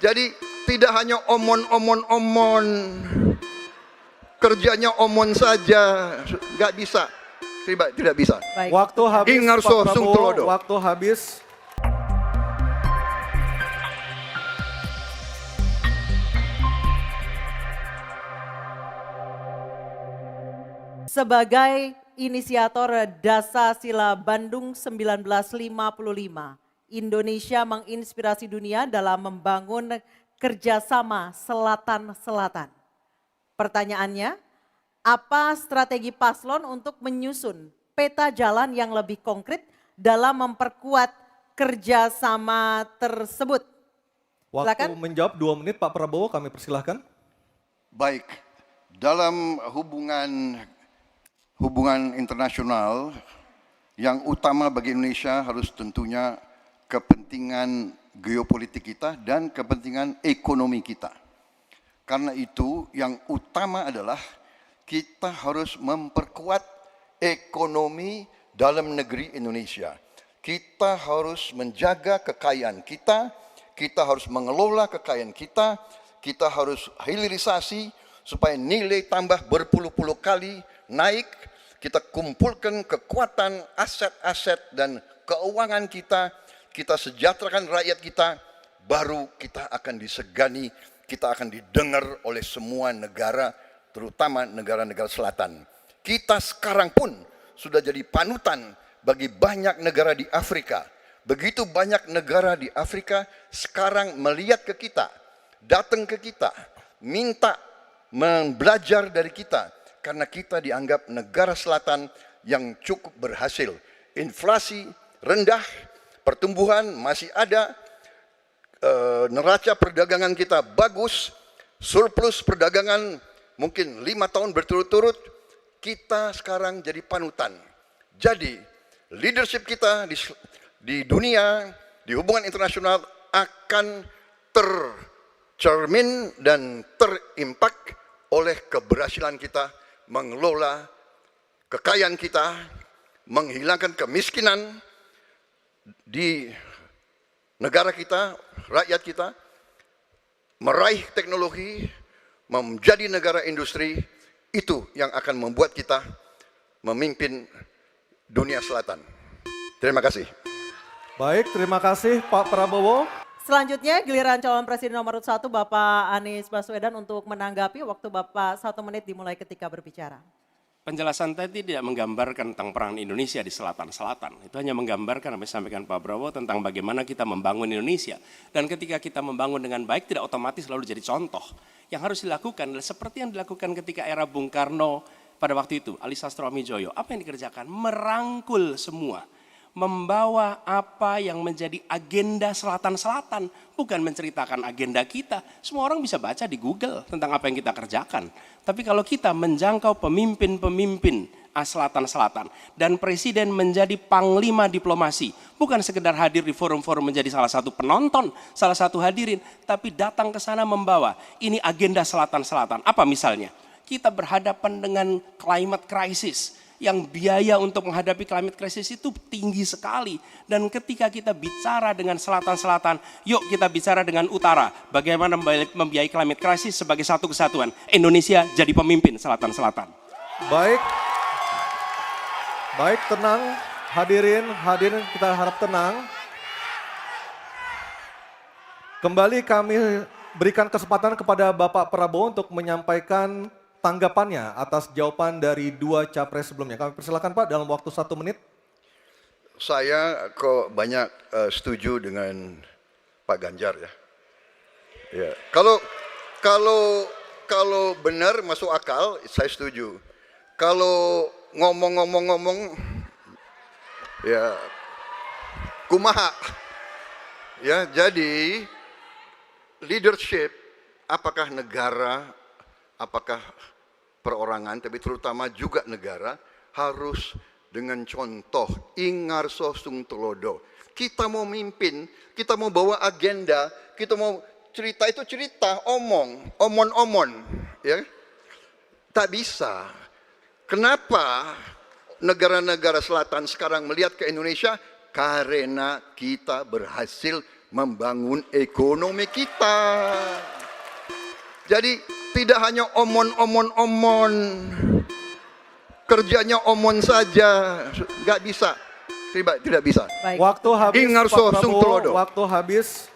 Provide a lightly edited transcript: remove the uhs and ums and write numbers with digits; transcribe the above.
Jadi tidak hanya omon, kerjanya omon saja, nggak bisa, tidak bisa. Baik. Waktu habis, Ingarso Pak Sung Prabowo, Tulodo. waktu habis. Sebagai inisiator Dasasila Bandung 1955, Indonesia menginspirasi dunia dalam membangun kerjasama Selatan-Selatan. Pertanyaannya, apa strategi paslon untuk menyusun peta jalan yang lebih konkret dalam memperkuat kerjasama tersebut? Waktu Silakan. menjawab 2 menit Pak Prabowo, kami persilahkan. Baik, dalam hubungan internasional yang utama bagi Indonesia harus tentunya kepentingan geopolitik kita dan kepentingan ekonomi kita. Karena itu yang utama adalah kita harus memperkuat ekonomi dalam negeri Indonesia. Kita harus menjaga kekayaan kita harus mengelola kekayaan kita harus hilirisasi supaya nilai tambah berpuluh-puluh kali naik, kita kumpulkan kekuatan aset-aset dan keuangan kita sejahterakan rakyat kita, baru kita akan disegani, kita akan didengar oleh semua negara, terutama negara-negara selatan. Kita sekarang pun sudah jadi panutan bagi banyak negara di Afrika. Begitu banyak negara di Afrika sekarang melihat ke kita, datang ke kita, minta belajar dari kita. Karena kita dianggap negara selatan yang cukup berhasil. Inflasi rendah, pertumbuhan masih ada, neraca perdagangan kita bagus, surplus perdagangan mungkin 5 tahun berturut-turut, kita sekarang jadi panutan. Jadi leadership kita di dunia, di hubungan internasional akan tercermin dan terimpak oleh keberhasilan kita mengelola kekayaan kita, menghilangkan kemiskinan di negara kita, rakyat kita, meraih teknologi, menjadi negara industri, itu yang akan membuat kita memimpin dunia selatan. Terima kasih. Baik, terima kasih Pak Prabowo. Selanjutnya giliran calon presiden nomor 1 Bapak Anies Baswedan untuk menanggapi. Waktu Bapak 1 menit dimulai ketika berbicara. Penjelasan tadi tidak menggambarkan tentang peran Indonesia di selatan-selatan. Itu hanya menggambarkan apa yang disampaikan Pak Prabowo tentang bagaimana kita membangun Indonesia. Dan ketika kita membangun dengan baik tidak otomatis lalu jadi contoh. Yang harus dilakukan adalah seperti yang dilakukan ketika era Bung Karno pada waktu itu, Ali Sastroamidjojo. Apa yang dikerjakan? Merangkul semua. Membawa apa yang menjadi agenda selatan-selatan, bukan menceritakan agenda kita. Semua orang bisa baca di Google tentang apa yang kita kerjakan. Tapi kalau kita menjangkau pemimpin-pemimpin selatan-selatan dan presiden menjadi panglima diplomasi, bukan sekedar hadir di forum-forum menjadi salah satu penonton, salah satu hadirin, tapi datang ke sana membawa ini agenda selatan-selatan. Apa misalnya? Kita berhadapan dengan climate crisis, yang biaya untuk menghadapi climate crisis itu tinggi sekali. Dan ketika kita bicara dengan selatan-selatan, yuk kita bicara dengan utara. Bagaimana membiayai climate crisis sebagai satu kesatuan. Indonesia jadi pemimpin selatan-selatan. Baik. Baik, tenang. Hadirin kita harap tenang. Kembali kami berikan kesempatan kepada Bapak Prabowo untuk menyampaikan tanggapannya atas jawaban dari 2 capres sebelumnya. Kami persilakan Pak dalam waktu 1 menit. Saya kok banyak setuju dengan Pak Ganjar ya. Ya. Kalau benar masuk akal, saya setuju. Kalau ngomong ya kumaha. Ya, jadi leadership apakah negara, apakah perorangan, tapi terutama juga negara harus dengan contoh Ingarso Sung Tulodo. Kita mau mimpin, kita mau bawa agenda, kita mau cerita itu cerita, omon, ya. Tak bisa. Kenapa negara-negara selatan sekarang melihat ke Indonesia? Karena kita berhasil membangun ekonomi kita. Jadi tidak hanya omon-omon-omon, kerjanya omon saja, nggak bisa, tidak bisa. Baik. Waktu habis, Ingar Pak so, sung Prabowo, telodo. waktu habis.